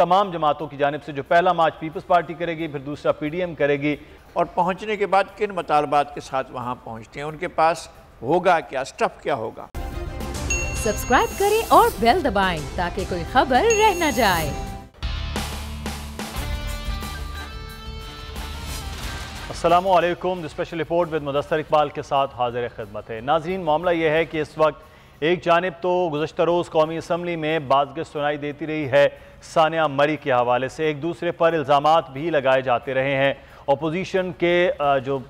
तमाम जमातों की जानिब से, जो पहला मार्च पीपल्स पार्टी करेगी, फिर दूसरा PDM करेगी, और पहुंचने के बाद किन मुतालबात के साथ वहां पहुंचते हैं, उनके पास होगा क्या, स्टफ क्या होगा। सब्सक्राइब करें और बेल दबाएं ताकि कोई खबर रह न जाए। अस्सलामु अलैकुम। The special report with Mudassar Iqbal के साथ हाजिर खिदमत है। नाज़रीन, मामला यह है कि इस वक्त एक जानिब तो गुज़श्ता रोज़ कौमी असम्बली में बाज़ सुनाई देती रही है सानिया मरी के हवाले से, एक दूसरे पर इल्ज़ामात भी लगाए जाते रहे हैं। अपोजिशन के जो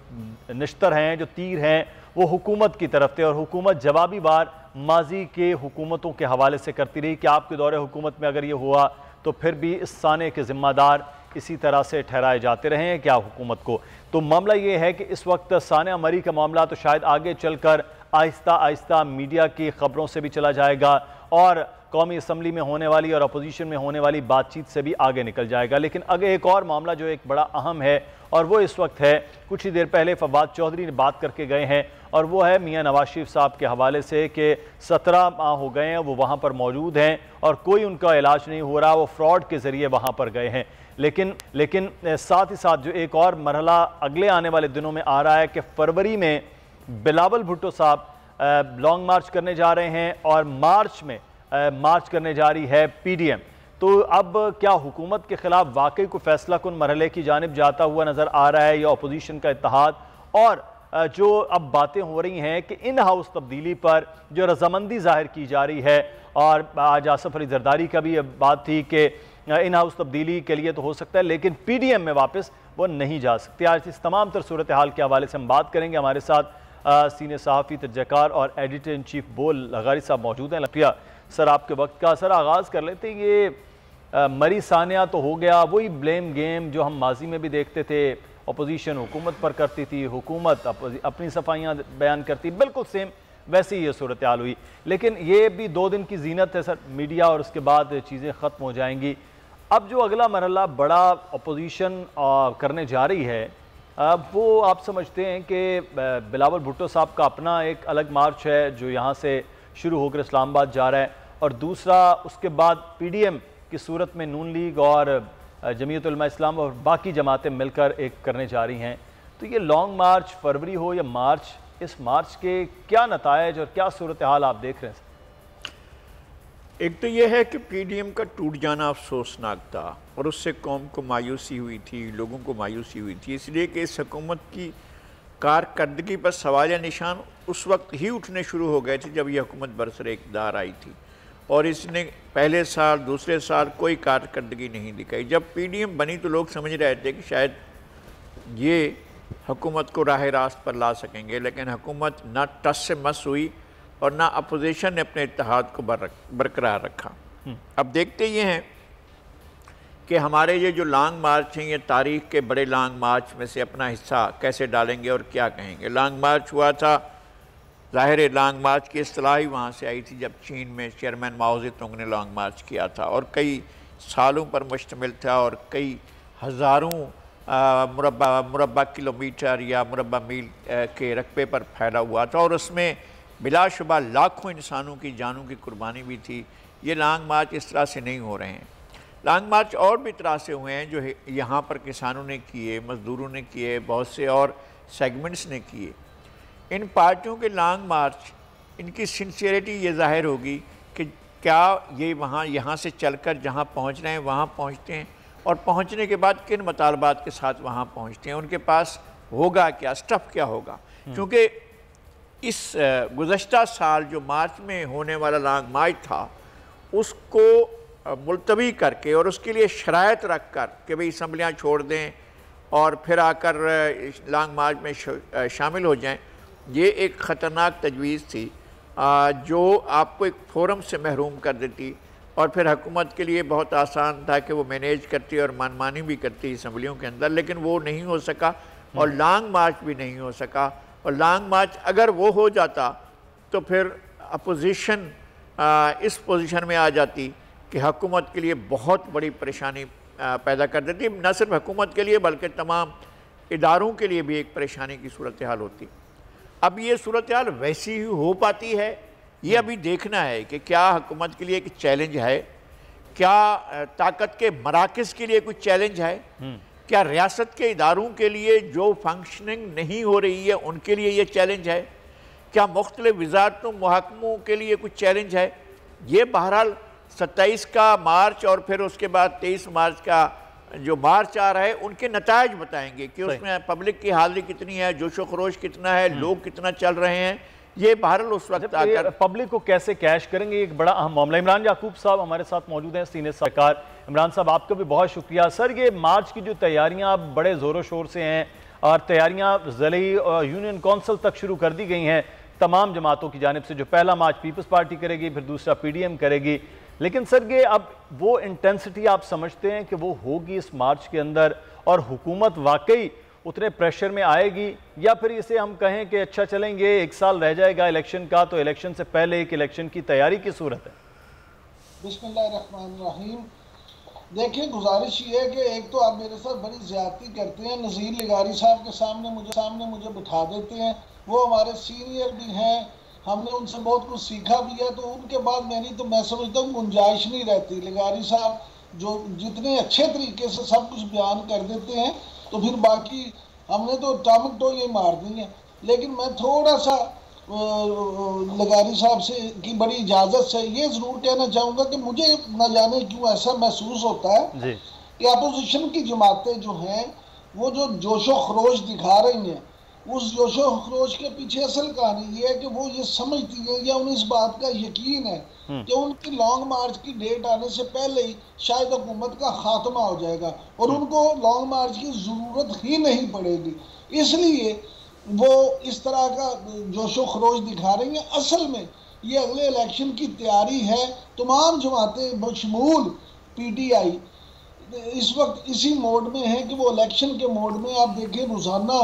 निश्तर हैं, जो तीर हैं, वो हुकूमत की तरफ थे और हुकूमत जवाबी वार माजी के हुकूमतों के हवाले से करती रही कि आपके दौरे हुकूमत में अगर ये हुआ तो फिर भी इस साने के ज़िम्मेदार इसी तरह से ठहराए जाते रहे हैं क्या हुकूमत को। तो मामला ये है कि इस वक्त सानिया मरी का मामला तो शायद आगे चलकर आहिस्ता आहिस्ता मीडिया की खबरों से भी चला जाएगा और कौमी असम्बली में होने वाली और अपोजिशन में होने वाली बातचीत से भी आगे निकल जाएगा। लेकिन अगर एक और मामला जो एक बड़ा अहम है और वो इस वक्त है, कुछ ही देर पहले फवाद चौधरी ने बात करके गए हैं, और वो है मियां नवाज शरीफ साहब के हवाले से कि 17 माह हो गए हैं वो वहाँ पर मौजूद हैं और कोई उनका इलाज नहीं हो रहा, वो फ्रॉड के ज़रिए वहाँ पर गए हैं। लेकिन साथ ही साथ जो एक और मरहला अगले आने वाले दिनों में आ रहा है कि फरवरी में बिलावल भुट्टो साहब लॉन्ग मार्च करने जा रहे हैं और मार्च में मार्च करने जा रही है PDM। तो अब क्या हुकूमत के खिलाफ वाकई को फैसला कुन मरहले की जानिब जाता हुआ नज़र आ रहा है या अपोजिशन का इत्तेहाद, और जो अब बातें हो रही हैं कि इन हाउस तब्दीली पर जो रजामंदी जाहिर की जा रही है, और आज आसफ अली जरदारी का भी बात थी कि इन हाउस तब्दीली के लिए तो हो सकता है लेकिन PDM में वापस वो नहीं जा सकते। आज इस तमाम तर सूरत हाल के हवाले से हम बात करेंगे। हमारे साथ सीनियर सहाफ़ी, तजज़कार और एडिटर इन चीफ बोल लगारी साहब मौजूद हैं। लपिया सर, आपके वक्त का सर आगाज़ कर लेते हैं। ये मरी सानिया तो हो गया, वही ब्लेम गेम जो हम माजी में भी देखते थे, अपोजिशन हुकूमत पर करती थी, हुकूमत अपनी सफाइयाँ बयान करती, बिल्कुल सेम वैसे ही ये सूरत हाल हुई। लेकिन ये भी 2 दिन की जीनत है सर मीडिया, और उसके बाद चीज़ें ख़त्म हो जाएंगी। अब जो अगला मरहला बड़ा अपोजिशन करने जा रही है, वो आप समझते हैं कि बिलावल भुट्टो साहब का अपना एक अलग मार्च है जो यहाँ से शुरू होकर इस्लामाबाद जा रहा है, और दूसरा उसके बाद PDM की सूरत में नून लीग और जमीयत उलमा इस्लाम और बाकी जमातें मिलकर एक करने जा रही हैं। तो ये लॉन्ग मार्च फरवरी हो या मार्च, इस मार्च के क्या नतायज और क्या सूरत हाल आप देख रहे हैं? एक तो यह है कि PDM का टूट जाना अफसोसनाक था और उससे कौम को मायूसी हुई थी, लोगों को मायूसी हुई थी, इसलिए कि इस हुकूमत की कारकर्दगी पर सवाल निशान उस वक्त ही उठने शुरू हो गए थे जब यह हुकूमत बरसरे इक़्तिदार आई थी, और इसने पहले साल दूसरे साल कोई कारकर्दगी नहीं दिखाई। जब PDM बनी तो लोग समझ रहे थे कि शायद ये हुकूमत को राह रास्त पर ला सकेंगे, लेकिन हुकूमत ना टस से मस हुई और ना अपोजिशन ने अपने इत्तेहाद को बरकरार रखा। अब देखते ये हैं कि हमारे ये जो लॉन्ग मार्च हैं, ये तारीख़ के बड़े लॉन्ग मार्च में से अपना हिस्सा कैसे डालेंगे और क्या कहेंगे। लॉन्ग मार्च हुआ था, ज़ाहिर है लॉन्ग मार्च की इस्तिलाह ही वहाँ से आई थी जब चीन में चेयरमैन माओ ज़ेडुंग ने लॉन्ग मार्च किया था, और कई सालों पर मुश्तमिल था और कई हज़ारों मुरबा किलोमीटर या मुरबा मील के रकबे पर फैला हुआ था, और उसमें बिलाशुबा लाखों इंसानों की जानों की कुर्बानी भी थी। ये लॉन्ग मार्च इस तरह से नहीं हो रहे हैं। लॉन्ग मार्च और भी तरह से हुए हैं जो यहाँ पर किसानों ने किए, मज़दूरों ने किए, बहुत से और सेगमेंट्स ने किए। इन पार्टियों के लॉन्ग मार्च, इनकी सिंसियरिटी ये ज़ाहिर होगी कि क्या ये वहाँ यहाँ से चलकर जहाँ पहुँच रहे हैं वहाँ पहुँचते हैं, और पहुँचने के बाद किन मुतालबात के साथ वहाँ पहुँचते हैं, उनके पास होगा क्या, स्टफ़ क्या होगा। क्योंकि इस गुज़श्ता साल जो मार्च में होने वाला लॉन्ग मार्च था उसको मुलतवी करके और उसके लिए शराइत रख कर कि भाई असम्बलियाँ छोड़ दें और फिर आकर लॉन्ग मार्च में शामिल हो जाएं, ये एक ख़तरनाक तजवीज़ थी जो आपको एक फोरम से महरूम कर देती, और फिर हुकूमत के लिए बहुत आसान था कि वो मैनेज करती और मनमानी भी करती असम्बलियों के अंदर, लेकिन वो नहीं हो सका और लॉन्ग मार्च भी नहीं हो सका। और लॉन्ग मार्च अगर वो हो जाता तो फिर अपोजिशन इस पोजीशन में आ जाती कि हुकूमत के लिए बहुत बड़ी परेशानी पैदा कर देती, न सिर्फ हुकूमत के लिए बल्कि तमाम इदारों के लिए भी एक परेशानी की सूरत हाल होती। अब ये सूरत हाल वैसी ही हो पाती है, ये अभी देखना है कि क्या हुकूमत के लिए एक चैलेंज है क्या ताकत के मराकज़ के लिए कुछ चैलेंज है? क्या रियासत के इदारों के लिए जो फंक्शनिंग नहीं हो रही है उनके लिए ये चैलेंज है? क्या मुख्तलिफ वज़ारतों महकमों के लिए कुछ चैलेंज है? ये बहरहाल 27 का मार्च और फिर उसके बाद 23 मार्च का जो मार्च आ रहा है उनके नतायज बताएंगे कि उसमें पब्लिक की हाजिरी कितनी है, जोशो खरोश कितना है, लोग कितना चल रहे हैं। ये बहरहाल उस वक्त आकर पब्लिक को कैसे कैश करेंगे, एक बड़ा अहम मामला। इमरान याकूब साहब हमारे साथ मौजूद हैं, सीनियर सरकार। इमरान साहब आपका भी बहुत शुक्रिया। सर, ये मार्च की जो तैयारियां अब बड़े ज़ोरों शोर से हैं और तैयारियां ज़िली और यूनियन कौंसिल तक शुरू कर दी गई हैं तमाम जमातों की जानिब से। जो पहला मार्च पीपल्स पार्टी करेगी, फिर दूसरा PDM करेगी। लेकिन सर, ये अब वो इंटेंसिटी आप समझते हैं कि वो होगी इस मार्च के अंदर और हुकूमत वाकई उतने प्रेशर में आएगी, या फिर इसे हम कहें कि अच्छा चलेंगे, एक साल रह जाएगा इलेक्शन का, तो इलेक्शन से पहले एक इलेक्शन की तैयारी की सूरत है? बिस्मिल्लाहिर्रहमानिर्रहीम। देखिए, गुजारिश ये है कि एक तो आप मेरे साथ बड़ी ज्यादती करते हैं, नज़ीर लिगारी साहब के सामने मुझे बिठा देते हैं। वो हमारे सीनियर भी हैं, हमने उनसे बहुत कुछ सीखा भी है, तो उनके बाद मेरी तो मैं समझता हूँ गुंजाइश नहीं रहती। लिगारी साहब जो जितने अच्छे तरीके से सब कुछ बयान कर देते हैं, तो फिर बाकी हमने तो टामक तो ये मार दी है। लेकिन मैं थोड़ा सा लगारी साहब से की बड़ी इजाज़त से ये ज़रूर कहना चाहूँगा कि मुझे न जाने क्यों ऐसा महसूस होता है कि अपोजिशन की जमातें जो हैं वो जो जोशो खरोश दिखा रही हैं, उस जोशो खरोश के पीछे असल कहानी ये है कि वो ये समझती है या उन्हें इस बात का यकीन है कि उनकी लॉन्ग मार्च की डेट आने से पहले ही शायद हुकूमत का खात्मा हो जाएगा और उनको लॉन्ग मार्च की ज़रूरत ही नहीं पड़ेगी, इसलिए वो इस तरह का जोशो खरोश दिखा रही हैं। असल में ये अगले इलेक्शन की तैयारी है। तमाम जमातें बशमूल PTI इस वक्त इसी मोड में है कि वो इलेक्शन के मोड में। आप देखें, रोज़ाना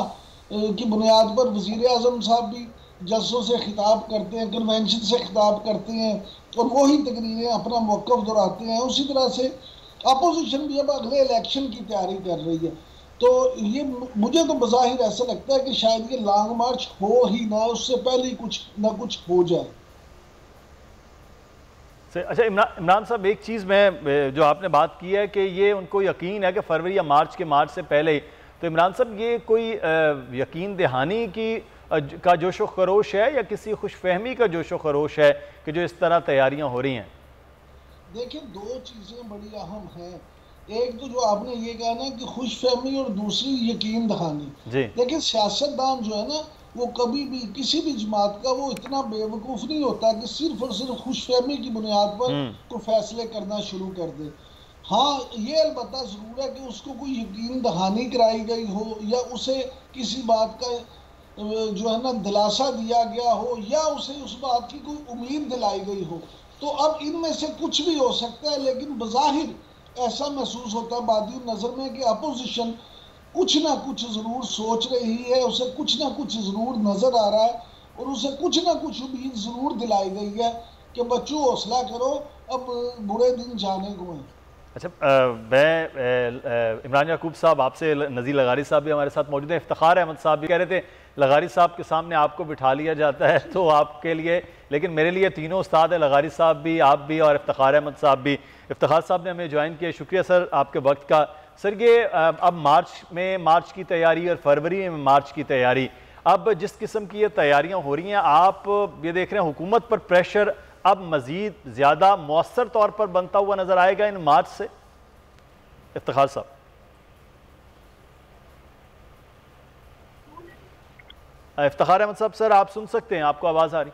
की बुनियाद पर वज़ीर आज़म साहब भी जलसों से खिताब करते हैं, कन्वेंशन से खिताब करते हैं और वही तकरीरें अपना मौक़िफ़ दोहराते हैं। उसी तरह से अपोजिशन भी अब अगले इलेक्शन की तैयारी कर रही है। तो ये मुझे तो बज़ाहिर ऐसा लगता है कि शायद ये लॉन्ग मार्च हो ही ना, उससे पहले कुछ ना कुछ हो जाए। अच्छा इमरान साहब, एक चीज़ में जो आपने बात की है कि ये उनको यकीन है कि फरवरी या मार्च से पहले ही, तो इमरान साहब ये कोई यकीन दहानी की का जोशो खरोश है या किसी खुशफहमी का जोशो खरोश है कि जो इस तरह तैयारियां हो रही हैं? देखिए, दो चीज़ें बड़ी अहम हैं। एक तो जो आपने ये कहा ना कि खुशफहमी और दूसरी यकीन दहानी। देखिए, सियासतदान जो है ना वो कभी भी किसी भी जमात का वो इतना बेवकूफ़ नहीं होता कि सिर्फ और सिर्फ खुशफहमी की बुनियाद पर कोई फैसले करना शुरू कर दे। हाँ, ये अलबत्ता ज़रूर है कि उसको कोई यकीन दहानी कराई गई हो या उसे किसी बात का जो है ना दिलासा दिया गया हो या उसे उस बात की कोई उम्मीद दिलाई गई हो। तो अब इनमें से कुछ भी हो सकता है, लेकिन बज़ाहिर ऐसा महसूस होता है बादी नज़र में कि अपोजिशन कुछ ना कुछ ज़रूर सोच रही है, उसे कुछ ना कुछ ज़रूर नज़र आ रहा है और उसे कुछ ना कुछ उम्मीद ज़रूर दिलाई गई है कि बच्चों हौसला करो, अब बुरे दिन जाने को हैं। अच्छा, मैं इमरान याकूब साहब आपसे, नज़ीर लगारी साहब भी हमारे साथ मौजूद है, इफ्तिखार अहमद साहब भी कह रहे थे लगारी साहब के सामने आपको बिठा लिया जाता है तो आपके लिए, लेकिन मेरे लिए तीनों उस्ताद है, लगारी साहब भी, आप भी और इफ्तिखार अहमद साहब भी। इफ्तिखार साहब ने हमें ज्वाइन किया, शुक्रिया सर आपके वक्त का। सर, ये अब मार्च की तैयारी और फरवरी में मार्च की तैयारी, अब जिस किस्म की ये तैयारियाँ हो रही हैं, आप ये देख रहे हैं हुकूमत पर प्रेशर अब मज़ीद ज़्यादा मौसर तौर पर बनता हुआ नज़र आएगा इन मार्च से? इफ्तिखार साहब। इफ्तिखार अहमद साहब, सर आप सुन सकते हैं, आपको आवाज़ आ रही?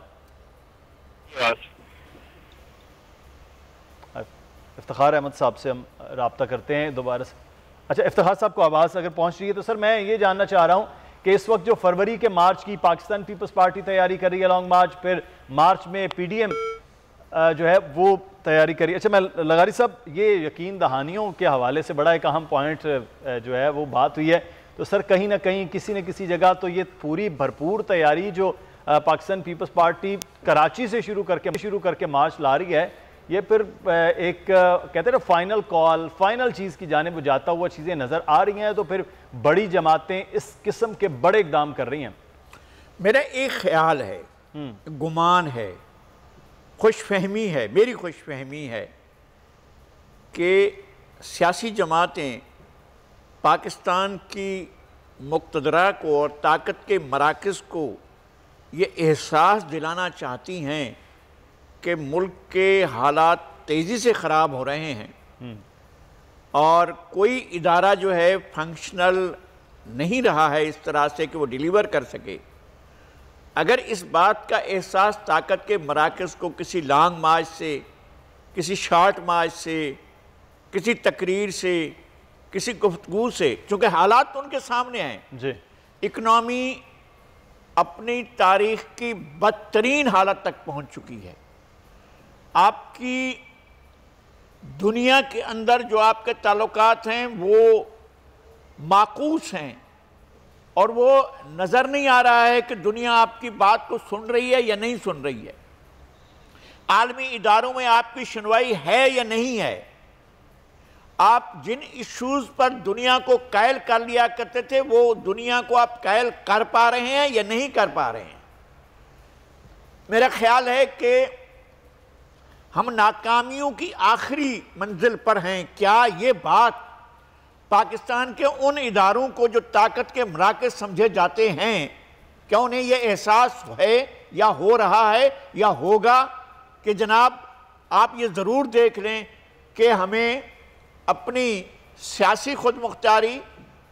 इफ्तिखार अहमद साहब से हम रब्ता करते हैं दोबारा से। अच्छा, इफ्तिखार साहब को आवाज़ अगर पहुँच रही है तो सर मैं ये जानना चाह रहा हूँ कि इस वक्त जो फरवरी के मार्च की पाकिस्तान पीपल्स पार्टी तैयारी कर रही है लॉन्ग मार्च, फिर मार्च में PDM जो है वो तैयारी करी। अच्छा, मैं लगारी साहब, ये यकीन दहानियों के हवाले से बड़ा एक अहम पॉइंट जो है वो बात हुई है, तो सर कहीं ना कहीं किसी न किसी जगह तो ये पूरी भरपूर तैयारी जो पाकिस्तान पीपल्स पार्टी कराची से शुरू करके मार्च ला रही है, ये फिर एक कहते हैं ना फाइनल कॉल, फाइनल चीज़ की जानिब जाता हुआ चीज़ें नज़र आ रही हैं, तो फिर बड़ी जमातें इस किस्म के बड़े इकदाम कर रही हैं। मेरा एक ख्याल है, गुमान है, खुशफहमी है, मेरी खुशफहमी है कि सियासी जमातें पाकिस्तान की मुक़्तदरा को और ताकत के मराकज़ को ये एहसास दिलाना चाहती हैं कि मुल्क के हालात तेज़ी से ख़राब हो रहे हैं और कोई इदारा जो है फंक्शनल नहीं रहा है इस तरह से कि वो डिलीवर कर सके। अगर इस बात का एहसास ताकत के मराकज़ को किसी लॉन्ग मार्च से, किसी शॉर्ट मार्च से, किसी तकरीर से, किसी गुफ्तगू से, चूँकि हालात तो उनके सामने हैं जी, इकनॉमी अपनी तारीख़ की बदतरीन हालत तक पहुँच चुकी है। आपकी दुनिया के अंदर जो आपके ताल्लुकात हैं वो माकूस हैं और वो नज़र नहीं आ रहा है कि दुनिया आपकी बात को सुन रही है या नहीं सुन रही है। आलमी इदारों में आपकी सुनवाई है या नहीं है। आप जिन इश्यूज़ पर दुनिया को कायल कर लिया करते थे वो दुनिया को आप कायल कर पा रहे हैं या नहीं कर पा रहे हैं। मेरा ख्याल है कि हम नाकामियों की आखिरी मंजिल पर हैं। क्या ये बात पाकिस्तान के उन इदारों को जो ताकत के मराकज़ समझे जाते हैं, क्या उन्हें यह एहसास है या हो रहा है या होगा कि जनाब आप ये ज़रूर देख लें कि हमें अपनी सियासी खुद मुख्तारी,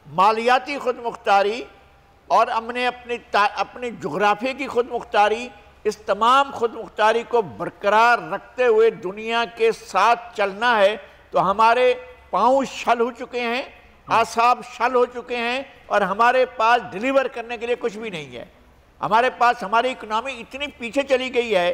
मालियाती खुद मुख्तारी और हमने अपनी जुग्राफी की खुद मुख्तारी, इस तमाम खुद मुख्तारी को बरकरार रखते हुए दुनिया के साथ चलना है। तो हमारे पाँव छल हो चुके हैं, आसाब छल हो चुके हैं और हमारे पास डिलीवर करने के लिए कुछ भी नहीं है। हमारे पास हमारी इकनॉमी इतनी पीछे चली गई है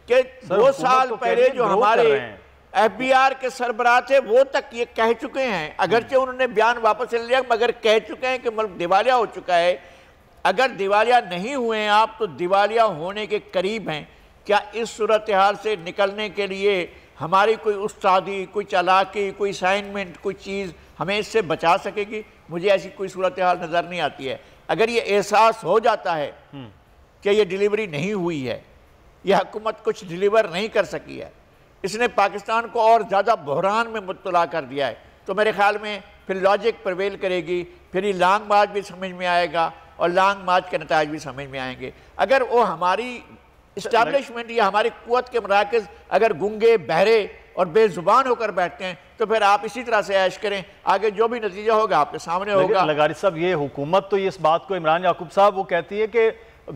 कि 2 साल पहले जो हमारे FBR के सरबराह थे वो तक ये कह चुके हैं, अगरचे उन्होंने बयान वापस ले लिया मगर कह चुके हैं कि मुल्क दिवालिया हो चुका है। अगर दिवालिया नहीं हुए हैं आप तो दिवालिया होने के करीब हैं। क्या इस सूरत हाल से निकलने के लिए हमारी कोई उस्तादी, कोई चालाकी, कोई असाइनमेंट, कोई चीज़ हमें इससे बचा सकेगी? मुझे ऐसी कोई सूरत हाल नज़र नहीं आती है। अगर ये एहसास हो जाता है कि ये डिलीवरी नहीं हुई है, यह हुकूमत कुछ डिलीवर नहीं कर सकी है, इसने पाकिस्तान को और ज़्यादा बहरान में मुब्तला कर दिया है, तो मेरे ख्याल में फिर लॉजिक प्रवेल करेगी, फिर ये लॉन्ग मार्च भी समझ में आएगा और लॉन्ग मार्च के नताइज भी समझ में आएंगे। अगर वो हमारी इस्टेब्लिशमेंट या हमारी कुव्वत के मराकज़ अगर गूंगे, बहरे और बेजुबान होकर बैठते हैं तो फिर आप इसी तरह से ऐश करें, आगे जो भी नतीजा होगा आपके सामने होगा। लगारी साहब, ये हुकूमत तो इस बात को, इमरान याकूब साहब वो कहती है कि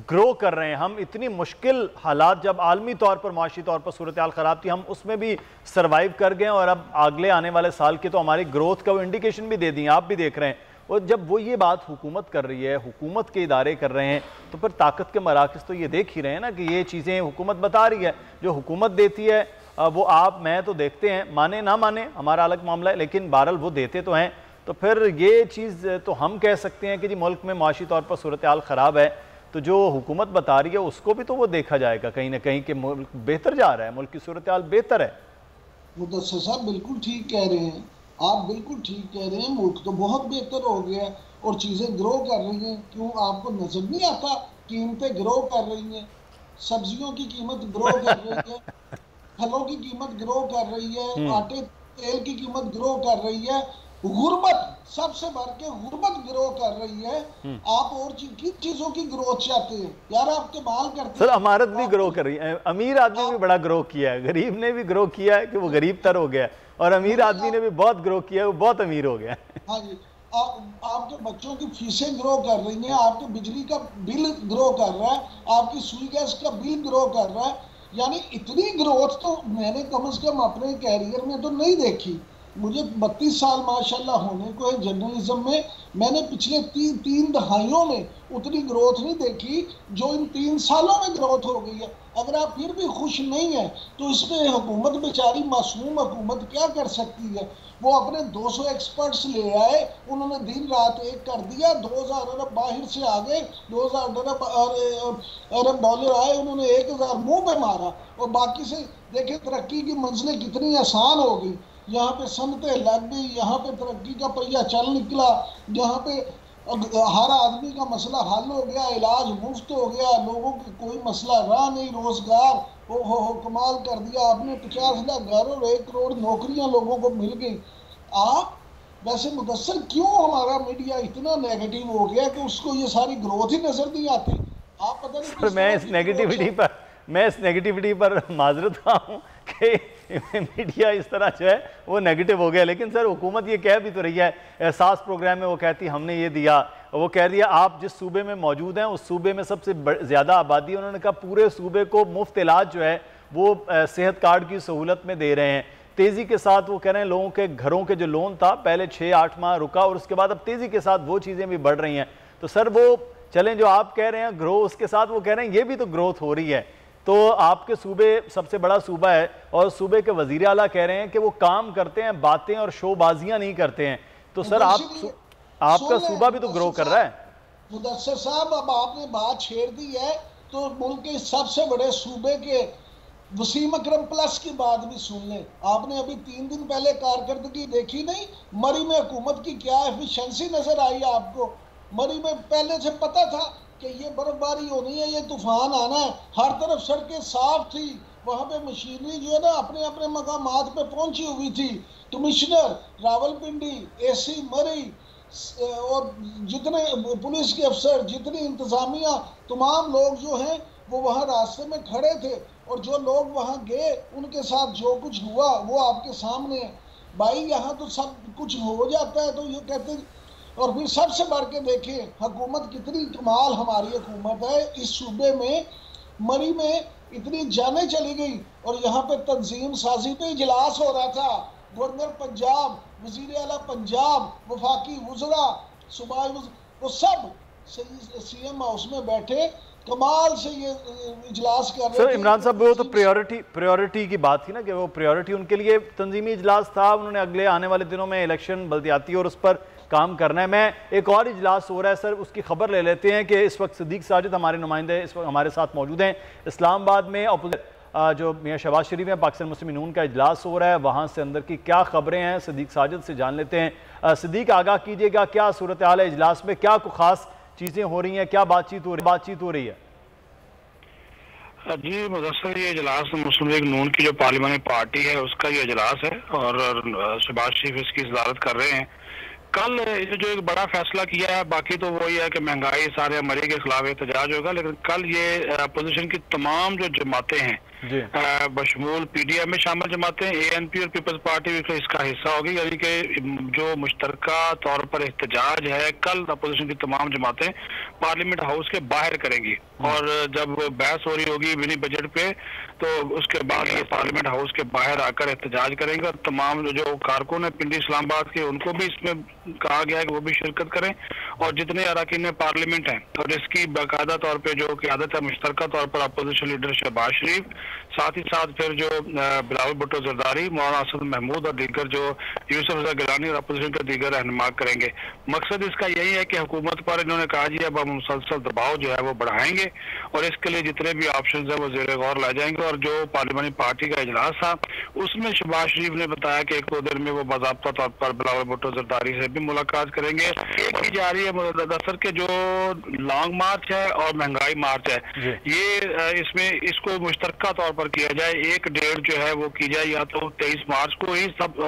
ग्रो कर रहे हैं हम, इतनी मुश्किल हालात जब आलमी तौर पर, माशी तौर पर सूरत हाल ख़राब थी, हम उसमें भी सर्वाइव कर गए और अब अगले आने वाले साल की तो हमारी ग्रोथ का वो इंडिकेशन भी दे दी, आप भी देख रहे हैं। और जब वो ये बात हुकूमत कर रही है, हुकूमत के इदारे कर रहे हैं, तो फिर ताकत के मराकज़ तो ये देख ही रहे हैं ना कि ये चीज़ें हुकूमत बता रही है। जो हुकूमत देती है वो आप मैं तो देखते हैं, माने ना माने हमारा अलग मामला है, लेकिन बहरहाल वो देते तो हैं। तो फिर ये चीज़ तो हम कह सकते हैं कि जी मुल्क में माशी तौर पर सूरत हाल ख़राब है, तो जो हुकूमत बता रही है उसको भी तो वो देखा जाएगा कहीं ना कहीं कि मुल्क बेहतर जा रहा है, मुल्क की सूरत हाल बेहतर है। मुदस्सिर साहब बिल्कुल ठीक कह रहे हैं, आप बिल्कुल ठीक कह रहे हैं। मुल्क तो बहुत बेहतर हो गया और चीज़ें ग्रो कर रही हैं। क्यों आपको नजर नहीं आता? कीमतें ग्रो कर रही हैं, सब्जियों की कीमत ग्रो कर रही है, फलों की कीमत ग्रो कर रही है, आटे तेल की कीमत ग्रो कर रही है, गुर्बत सबसे बढ़ के गुर्बत ग्रो कर रही है। आप और किन चीजों की ग्रोथ चाहते हैं यार? आप कमाल करते हैं। सर अमारत भी ग्रो कर रही है, अमीर आदमी भी बड़ा ग्रो किया है, गरीब ने भी ग्रो किया है कि वो गरीब तर हो गया, और अमीर आदमी ने भी बहुत ग्रो किया है, वो बहुत अमीर हो गया। हाँ जी, आपके बच्चों की फीसें ग्रो कर रही हैं, आपके बिजली का बिल ग्रो कर रहा है, आपकी सुई गैस का बिल ग्रो कर रहा है। यानी इतनी ग्रोथ तो मैंने कम से कम अपने कैरियर में तो नहीं देखी। मुझे 32 साल माशाल्लाह होने को है जर्नलिज्म में, मैंने पिछले तीन दहाइयों में उतनी ग्रोथ नहीं देखी जो इन 3 सालों में ग्रोथ हो गई है। अगर आप फिर भी खुश नहीं है तो इस पर हुकूमत बेचारी मासूम हुकूमत क्या कर सकती है? वो अपने 200 एक्सपर्ट्स ले आए, उन्होंने दिन रात एक कर दिया, 2000 अरब बाहर से आ गए, 2000 अरब डॉलर आए, उन्होंने 1000 मुंह पे मारा और बाकी से देखें तरक्की की मंजिलें कितनी आसान हो गई। यहाँ पे सनतें लग गई, यहाँ पे तरक्की का पहिया चल निकला, यहाँ पे हर आदमी का मसला हल हो गया, इलाज मुफ्त हो गया, लोगों का कोई मसला रहा नहीं, रोजगार हो कमाल कर दिया आपने, 50 लाख घर और 1 करोड़ नौकरियां लोगों को मिल गई। आप वैसे मुदस्सर क्यों हमारा मीडिया इतना नेगेटिव हो गया कि उसको ये सारी ग्रोथ ही नजर नहीं आती? आप पता नहीं सर मैं इस नेगेटिविटी पर माजरत खा हूँ कि मीडिया इस तरह जो है वो नेगेटिव हो गया, लेकिन सर हुकूमत ये कह भी तो रही है, एहसास प्रोग्राम में वो कहती हमने ये दिया, वो कह रही है आप जिस सूबे में मौजूद हैं उस सूबे में सबसे ज़्यादा आबादी है, उन्होंने कहा पूरे सूबे को मुफ्त इलाज जो है वो सेहत कार्ड की सहूलत में दे रहे हैं। तेज़ी के साथ वो कह रहे हैं लोगों के घरों के जो लोन था पहले 6-8 माह रुका और उसके बाद अब तेज़ी के साथ वो चीज़ें भी बढ़ रही हैं। तो सर वो चलें जो आप कह रहे हैं ग्रो, उसके साथ वो कह रहे हैं ये भी तो ग्रोथ हो रही है। तो आपके सूबे सबसे बड़ा सूबा है और सूबे के वज़ीर आला कह रहे हैं कि वो काम करते हैं, बातें और शोबाजियां नहीं करते हैं। तो सर आपका सूबा भी तो ग्रो कर रहा है। मुदस्सर साहब अब आपने बात छेड़ दी है तो मुल्क के सबसे बड़े सूबे के वसीम अकरम प्लस की बात भी सुन लें। आपने अभी 3 दिन पहले कारकर्दगी देखी नहीं? मरी में हुकूमत की क्या एफिशिएंसी नजर आई आपको? मरी में पहले से पता था कि ये बर्फबारी होनी है, ये तूफान आना है, हर तरफ सड़कें साफ थी, वहाँ पे मशीनरी जो है ना अपने अपने मकामात पे पहुंची हुई थी। कमिश्नर रावलपिंडी, एसी मरी और जितने पुलिस के अफसर, जितनी इंतजामिया, तमाम लोग जो हैं वो वहाँ रास्ते में खड़े थे और जो लोग वहाँ गए उनके साथ जो कुछ हुआ वो आपके सामने है। भाई यहाँ तो सब कुछ हो जाता है तो ये कहते। और फिर सबसे बढ़ के देखें हुकूमत कितनी कमाल हमारी हुकूमत है। इस सूबे में मरी में इतनी जानें चली गई और यहाँ पे तंजीम साजी पे इजलास हो रहा था। गवर्नर पंजाब, वजीर आला पंजाब, वफाकी वज़रा, सूबाई वो सब CM हाउस में बैठे कमाल से ये इजलास कर रहे थे। सर इमरान साहब वो तो प्रायोरिटी की बात थी ना कि वो प्रायोरिटी उनके लिए तंजीमी इजलास था, उन्होंने अगले आने वाले दिनों में इलेक्शन बल्दियाती और उस पर काम करना है। मैं एक और इजलास हो रहा है सर उसकी खबर ले लेते हैं कि इस वक्त सिद्दीक साजिद हमारे नुमाइंदे इस वक्त हमारे साथ मौजूद हैं इस्लामाबाद में। जो मियाँ शहबाज शरीफ है पाकिस्तान मुस्लिम नून का इजलास हो रहा है, वहाँ से अंदर की क्या खबरें हैं सिद्दीक साजिद से जान लेते हैं। सिद्दीक आगाह कीजिएगा क्या सूरत हाल है इजलास में, क्या कुछ खास चीज़ें हो रही हैं, क्या बातचीत हो रही है? जी मुदस्सर ये इजलास मुस्लिम लीग नून की जो पार्लियामानी पार्टी है उसका ये इजलास है और शहबाज शरीफ इसकी सदारत कर रहे हैं। कल जो एक बड़ा फैसला किया है, बाकी तो वही है कि महंगाई सारे मरी के खिलाफ एहतजाज होगा, लेकिन कल ये अपोजिशन की तमाम जो जमातें हैं बशमूल PDM में शामिल जमातें, ANP और पीपल्स पार्टी भी इसका हिस्सा होगी, यानी कि जो मुश्तरका तौर पर एहतजाज है कल अपोजिशन की तमाम जमातें पार्लियामेंट हाउस के बाहर करेंगी और जब बहस हो रही होगी मिनी बजट पे तो उसके बाद ये पार्लियामेंट हाउस के बाहर आकर एहतजाज करेंगे और तमाम जो कारकुन है पिंडी इस्लामाबाद के उनको भी इसमें कहा गया है कि वो भी शिरकत करें और जितने अरकान पार्लियामेंट हैं और इसकी बाकायदा तौर पर जो क़यादत है मुश्तरका तौर पर अपोजिशन लीडर शहबाज शरीफ, साथ ही साथ फिर जो बिलावल भुट्टो जरदारी, मौलाना असद महमूद और दीगर जो यूसुफ रज़ा गिलानी और अपोजिशन के दीगर रहनुमा करेंगे। मकसद इसका यही है कि हुकूमत पर इन्होंने कहा जी अब हम मुसलसल दबाव जो है वो बढ़ाएंगे और इसके लिए जितने भी ऑप्शन है वो ज़ेर गौर लाए जाएंगे। और जो पार्लियामानी पार्टी का इजलास था उसमें शहबाज शरीफ ने बताया कि 1-2 दिन में वो बाज़ाब्ता तौर पर बिलावल भुट्टो जरदारी से भी मुलाकात करेंगे। एक की जा रही है मुदस्सर के जो लॉन्ग मार्च है और महंगाई मार्च है, ये इसमें इसको मुश्तरका तौर पर किया जाए। एक डेट जो है वो की जाए या तो 23 मार्च को ही सब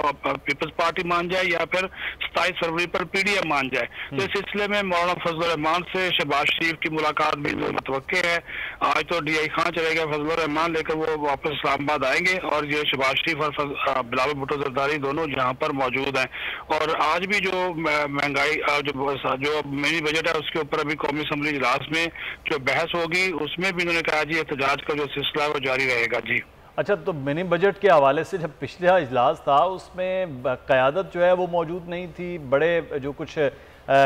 पीपल्स पार्टी मान जाए या फिर 27 फरवरी पर PDM मान जाए। तो इस सिलसिले में मौलाना फजल रहमान से शहबाज शरीफ की मुलाकात भी मुतवक्के है। आज तो DI खान चलेगा, फजल रहमान लेकर वो वापस इस्लामाबाद आएंगे और ये शहबाज शरीफ और बिलावल भुट्टो जरदारी दोनों यहाँ पर मौजूद हैं। और आज भी जो महंगाई जो मिनी बजट है उसके ऊपर अभी कौमी असम्बली इजलास में जो बहस होगी उसमें भी उन्होंने कहा जी एहतजाज का जो सिलसिला है वो जारी रहेगा। जी अच्छा, तो मिनी बजट के हवाले से जब पिछला इजलास था उसमें क़यादत जो है वो मौजूद नहीं थी, बड़े जो कुछ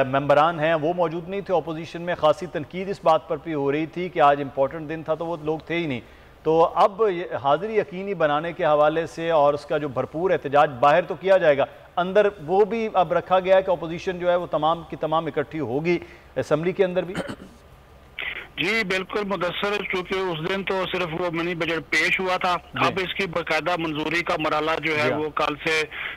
मेंबरान हैं वो मौजूद नहीं थे, अपोजिशन में खासी तनकीद इस बात पर भी हो रही थी कि आज इम्पोर्टेंट दिन था तो वो लोग थे ही नहीं। तो अब हाज़िरी यकीनी बनाने के हवाले से और उसका जो भरपूर एहतजाज बाहर तो किया जाएगा, अंदर वो भी अब रखा गया है कि अपोजिशन जो है वो तमाम की तमाम इकट्ठी होगी असम्बली के अंदर भी। जी बिल्कुल मुदस्सर, चूंकि उस दिन तो सिर्फ वो मिनी बजट पेश हुआ था, अब इसकी बाकायदा मंजूरी का मरहला जो है वो कल से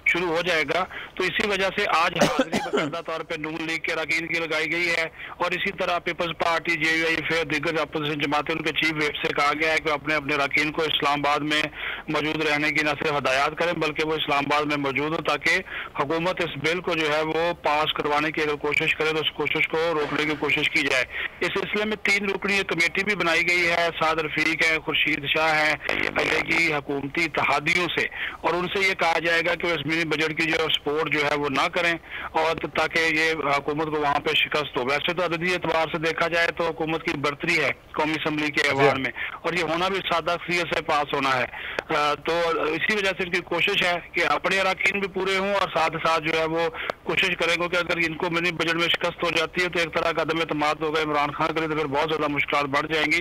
शुरू हो जाएगा। तो इसी वजह से आज हाजिरी बाकायदा तौर पे नून लीग के अरकान की लगाई गई है और इसी तरह पीपल्स पार्टी, JUI फिर दीगर अपोजिशन जमातें, उनके चीफ व्हिप से कहा गया है कि अपने अपने अरकान को इस्लामाबाद में मौजूद रहने की न सिर्फ हदायत करें बल्कि वो इस्लामाबाद में मौजूद हो, ताकि हुकूमत इस बिल को जो है वो पास करवाने की अगर कोशिश करे तो उस कोशिश को रोकने की कोशिश की जाए। इस सिलसिले में 3 रुकनी कमेटी भी बनाई गई है। साद रफीक है, खुर्शीद शाह है, की हुकूमती इत्तेहादियों से, और उनसे ये कहा जाएगा कि इस मिनी बजट की जो सपोर्ट जो है वो ना करें और ताकि ये हुकूमत को वहाँ पे शिकस्त हो। वैसे तो अददी एतबार से देखा जाए तो हुकूमत की बर्तरी है कौमी असम्बली के ऐवान में, और ये होना भी सादा अक्सरियत से पास होना है। तो इसी वजह से इनकी कोशिश है कि अपने अरकान भी पूरे हों और साथ साथ जो है वो कोशिश करेंगे कि अगर इनको मिनी बजट में शिकस्त हो जाती है तो एक तरह का अदम एतमाद होगा इमरान खान के लिए, तो फिर बहुत ज्यादा मुश्किल बढ़ जाएंगी।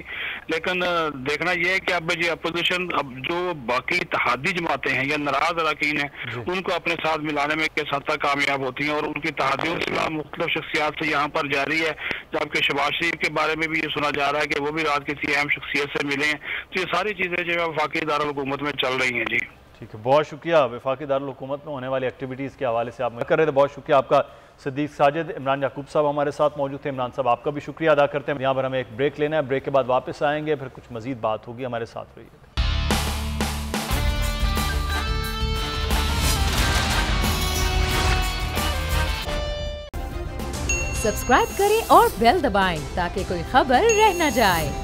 लेकिन देखना यह है कि अब ये अपोजिशन, अब जो बाकी इत्तेहादी जमातें हैं या नाराज अरकान हैं, उनको अपने साथ मिलाने में किस हद तक कामयाब होती हैं, और उनकी इत्तेहादियों से मुख्तलिफ शख्सियात से यहाँ पर जारी है। जबकि शहबाज शरीफ के बारे में भी ये सुना जा रहा है कि वो भी रात किसी अहम शख्सियत से मिले हैं। तो ये सारी चीजें जो है वफाकी दारुल हुकूमत में चल रही हैं। जी ठीक है, बहुत शुक्रिया। वफाकी दारुल हुकूमत में होने वाली एक्टिविटीज़ के हवाले से आप कर रहे थे, बहुत शुक्रिया आपका। सिद्दीक साजिद, इमरान याकूब साहब हमारे साथ मौजूद थे। इमरान साहब आपका भी शुक्रिया अदा करते हैं। यहाँ पर हमें एक ब्रेक लेना है, ब्रेक के बाद वापस आएंगे, फिर कुछ मजीद बात होगी। हमारे साथ रहिए। सब्सक्राइब करें और बेल दबाएं ताकि कोई खबर रह न जाए।